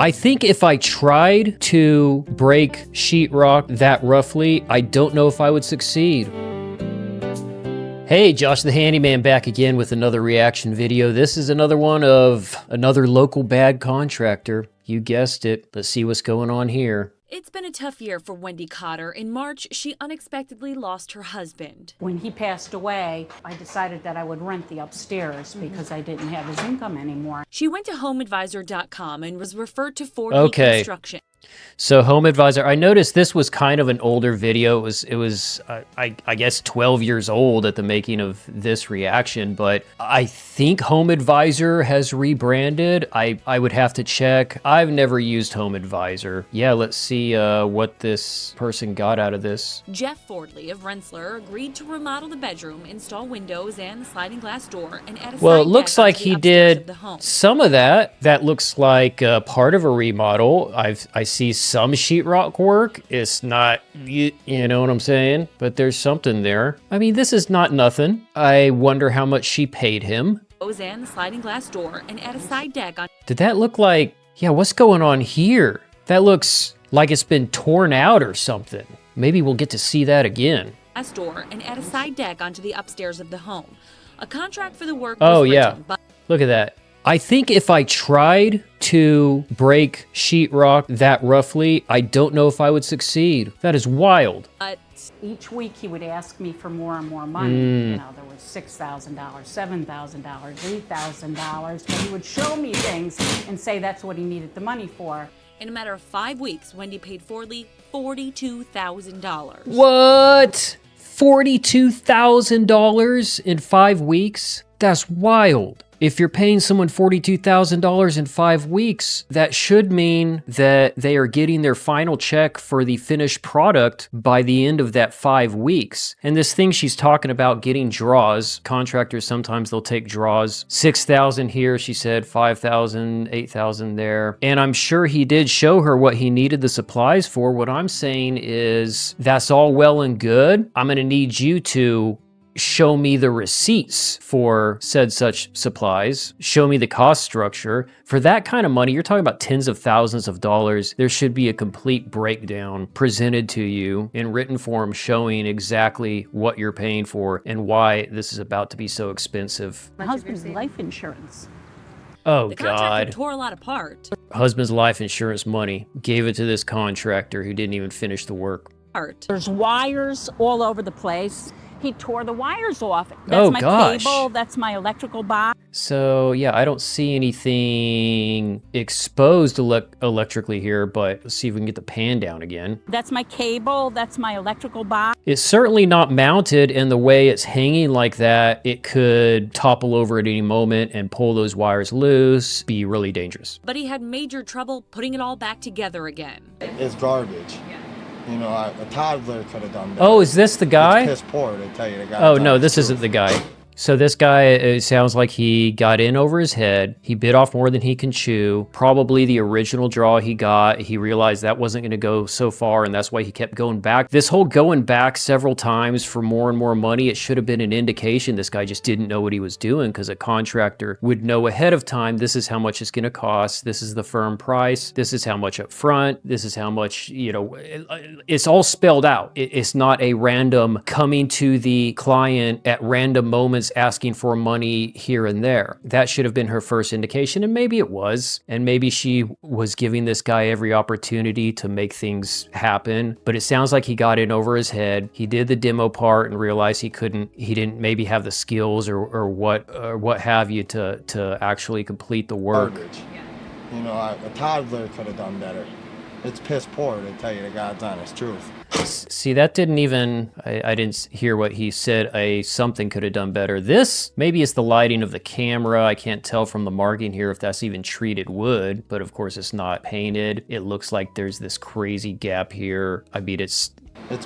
I think if I tried to break sheetrock that roughly, I don't know if I would succeed. Hey, Josh the Handyman back again with another reaction video. This is another one of another local bad contractor. You guessed it. Let's see what's going on here. It's been a tough year for Wendy Cotter. In March, she unexpectedly lost her husband. When he passed away, I decided that I would rent the upstairs because I didn't have his income anymore. She went to homeadvisor.com and was referred to 4D Construction. So Home Advisor, I noticed this was kind of an older video. It was I guess 12 years old at the making of this reaction, but I think Home Advisor has rebranded. I would have to check. I've never used Home Advisor. Yeah, let's see what this person got out of this. Jeff Fordley of Rensselaer agreed to remodel the bedroom, install windows and a sliding glass door, and add a Well, side it looks deck like onto the he upstairs did of the home. some of that. That looks like part of a remodel. I see some sheetrock work. It's not, you know what I'm saying? But there's something there. I mean, this is not nothing. I wonder how much she paid him. And the sliding glass door, and add a side deck on. Did that look like, yeah, what's going on here? That looks like it's been torn out or something. Maybe we'll get to see that again. Glass door, and add a side deck onto the upstairs of the home. A contract for the work Oh, was yeah. written, but Look at that. I think if I tried to break sheetrock that roughly, I don't know if I would succeed. That is wild. Each week he would ask me for more and more money. You know, there was $6,000, $7,000, $8,000, but he would show me things and say that's what he needed the money for. in a matter of 5 weeks, Wendy paid Fordley $42,000. What? $42,000 in 5 weeks? That's wild. If you're paying someone $42,000 in 5 weeks, that should mean that they are getting their final check for the finished product by the end of that 5 weeks. And this thing she's talking about getting draws, contractors, sometimes they'll take draws. 6,000 here, she said, 5,000, 8,000 there. And I'm sure he did show her what he needed the supplies for. What I'm saying is that's all well and good. I'm gonna need you to show me the receipts for said such supplies, show me the cost structure. For that kind of money, you're talking about tens of thousands of dollars. There should be a complete breakdown presented to you in written form showing exactly what you're paying for and why this is about to be so expensive. My husband's life insurance. Oh, The contractor God. tore a lot apart. Husband's life insurance money, gave it to this contractor who didn't even finish the work. There's wires all over the place. He tore the wires off. That's Oh, my gosh. cable, that's my electrical box. So yeah, I don't see anything exposed electrically here, but let's see if we can get the pan down again. That's my cable, that's my electrical box. It's certainly not mounted, and the way it's hanging like that, it could topple over at any moment and pull those wires loose, be really dangerous. But he had major trouble putting it all back together again. It's garbage. You know, a toddler could have done that. Oh, is this the guy? It's piss poor, to tell you the guy. Oh no, this isn't the guy. So this guy, it sounds like he got in over his head. He bit off more than he can chew. Probably the original draw he got, he realized that wasn't going to go so far, and that's why he kept going back. This whole going back several times for more and more money, it should have been an indication this guy just didn't know what he was doing, because a contractor would know ahead of time, this is how much it's going to cost, this is the firm price, this is how much up front, this is how much, you know, it's all spelled out. It's not a random coming to the client at random moments asking for money here and there. That should have been her first indication, and maybe it was. And maybe she was giving this guy every opportunity to make things happen. But it sounds like he got in over his head. He did the demo part and realized he didn't maybe have the skills or what have you to actually complete the work. Garbage. You know, a toddler could have done better. It's piss poor, to tell you the God's honest truth. See, that didn't even, I didn't hear what he said. Something could have done better. This, maybe it's the lighting of the camera. I can't tell from the marking here if that's even treated wood, but of course it's not painted. It looks like there's this crazy gap here. I mean, it's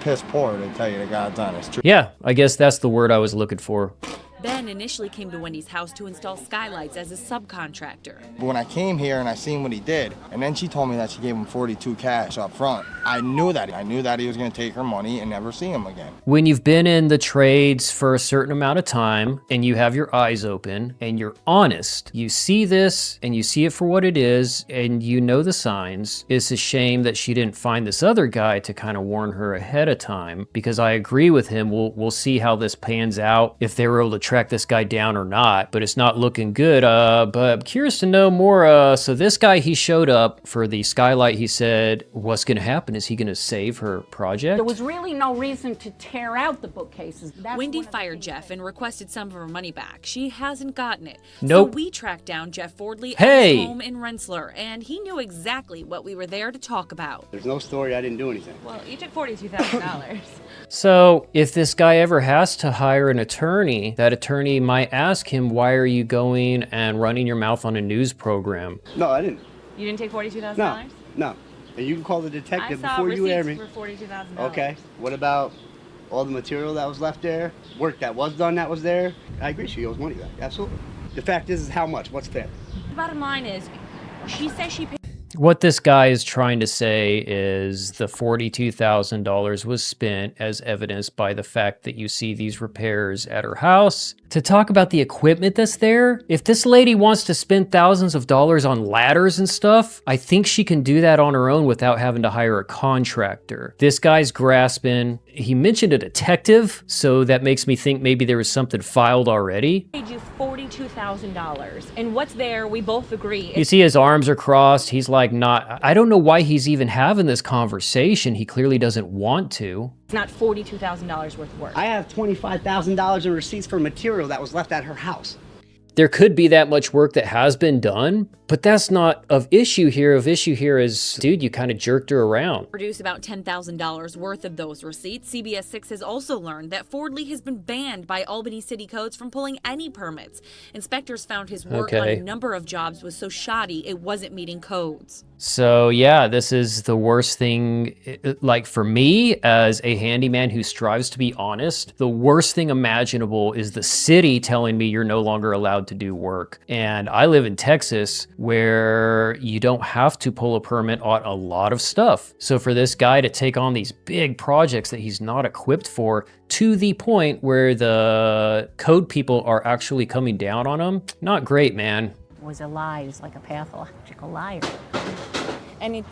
piss poor, to tell you the God's honest truth. Yeah, I guess that's the word I was looking for. Ben initially came to Wendy's house to install skylights as a subcontractor. But when I came here and I seen what he did, and then she told me that she gave him 42 cash up front, I knew that. I knew that he was going to take her money and never see him again. When you've been in the trades for a certain amount of time and you have your eyes open and you're honest, you see this and you see it for what it is and you know the signs. It's a shame that she didn't find this other guy to kind of warn her ahead of time, because I agree with him. We'll see how this pans out, if they were able to track this guy down or not, but it's not looking good. But I'm curious to know more. So this guy, he showed up for the skylight. He said, what's going to happen? Is he going to save her project? There was really no reason to tear out the bookcases. Wendy fired Jeff and requested some of her money back. She hasn't gotten it. Nope. So we tracked down Jeff Fordley at Hey! his home in Rensselaer, and he knew exactly what we were there to talk about. There's no story, I didn't do anything. Well, you took $42,000. So if this guy ever has to hire an attorney, that attorney might ask him, why are you going and running your mouth on a news program? No, I didn't. You didn't take $42,000? No, no. And you can call the I detective saw before you air me. receipts for $42,000. Okay. What about all the material that was left there? Work that was done that was there? I agree, she owes money back. Absolutely. The fact is how much? What's fair? The bottom line is, she says she paid. What this guy is trying to say is the $42,000 was spent as evidenced by the fact that you see these repairs at her house. To talk about the equipment that's there, if this lady wants to spend thousands of dollars on ladders and stuff, I think she can do that on her own without having to hire a contractor. This guy's grasping. He mentioned a detective, so that makes me think maybe there was something filed already. Paid you $42,000. And what's there, we both agree. You see his arms are crossed. He's like not, I don't know why he's even having this conversation. He clearly doesn't want to. It's not $42,000 worth of work. I have $25,000 in receipts for material that was left at her house. There could be that much work that has been done, but that's not of issue here. Of issue here is, dude, you kind of jerked her around. Produced about $10,000 worth of those receipts. CBS 6 has also learned that Fordley has been banned by Albany City Codes from pulling any permits. Inspectors found his work on a number of jobs was so shoddy it wasn't meeting codes. So yeah, this is the worst thing, like for me as a handyman who strives to be honest, the worst thing imaginable is the city telling me you're no longer allowed to do work. And I live in Texas where you don't have to pull a permit on a lot of stuff. So for this guy to take on these big projects that he's not equipped for, to the point where the code people are actually coming down on him, not great, man. Was a lie. He's like a pathological liar. And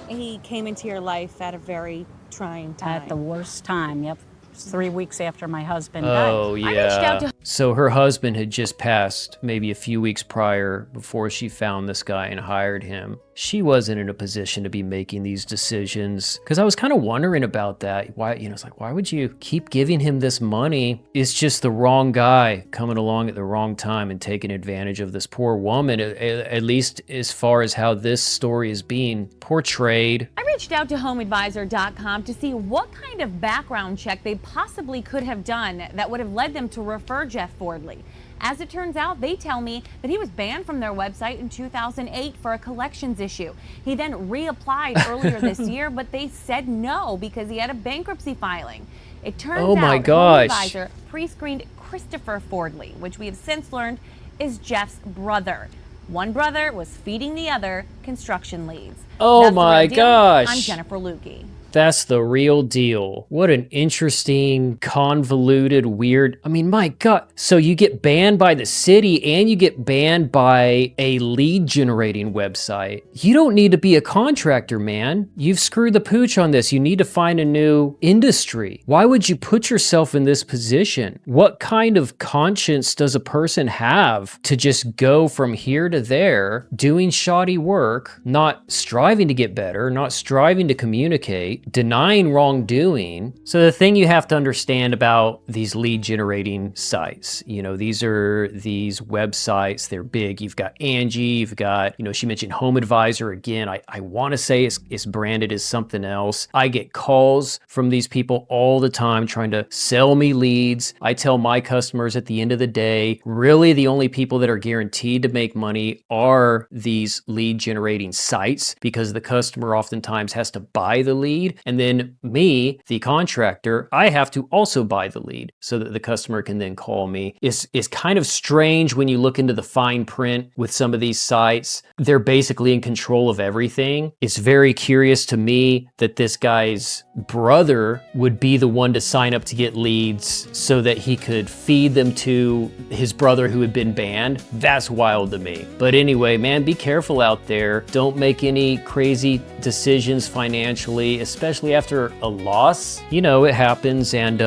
he came into your life at a very trying time. At the worst time, yep. It was 3 weeks after my husband Oh, died. I reached out yeah. to- So her husband had just passed maybe a few weeks prior before she found this guy and hired him. She wasn't in a position to be making these decisions, because I was kind of wondering about that. Why, it's like, why would you keep giving him this money? It's just the wrong guy coming along at the wrong time and taking advantage of this poor woman, at least as far as how this story is being portrayed. I reached out to homeadvisor.com to see what kind of background check they possibly could have done that would have led them to refer Jeff Fordley. As it turns out, they tell me that he was banned from their website in 2008 for a collections issue. He then reapplied earlier this year, but they said no because he had a bankruptcy filing. It turns Oh my out gosh. HomeAdvisor pre-screened Christopher Fordley, which we have since learned is Jeff's brother. One brother was feeding the other construction leads. Oh That's The my Real Deal. gosh. I'm Jennifer Lukey. That's the real deal. What an interesting, convoluted, weird. I mean, my God. So you get banned by the city and you get banned by a lead generating website. You don't need to be a contractor, man. You've screwed the pooch on this. You need to find a new industry. Why would you put yourself in this position? What kind of conscience does a person have to just go from here to there, doing shoddy work, not striving to get better, not striving to communicate, denying wrongdoing? So the thing you have to understand about these lead generating sites, these are these websites, they're big. You've got Angie, you've got, she mentioned Home Advisor again. I want to say it's branded as something else. I get calls from these people all the time trying to sell me leads. I tell my customers at the end of the day, really the only people that are guaranteed to make money are these lead generating sites, because the customer oftentimes has to buy the lead. lead. And then me, the contractor, I have to also buy the lead so that the customer can then call me. It's kind of strange when you look into the fine print with some of these sites. They're basically in control of everything. It's very curious to me that this guy's brother would be the one to sign up to get leads so that he could feed them to his brother who had been banned. That's wild to me. But anyway, man, be careful out there. Don't make any crazy decisions financially, especially after a loss. You know, it happens, and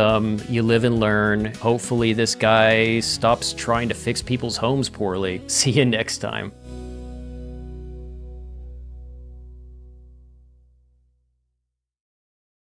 you live and learn. Hopefully this guy stops trying to fix people's homes poorly. See you next time.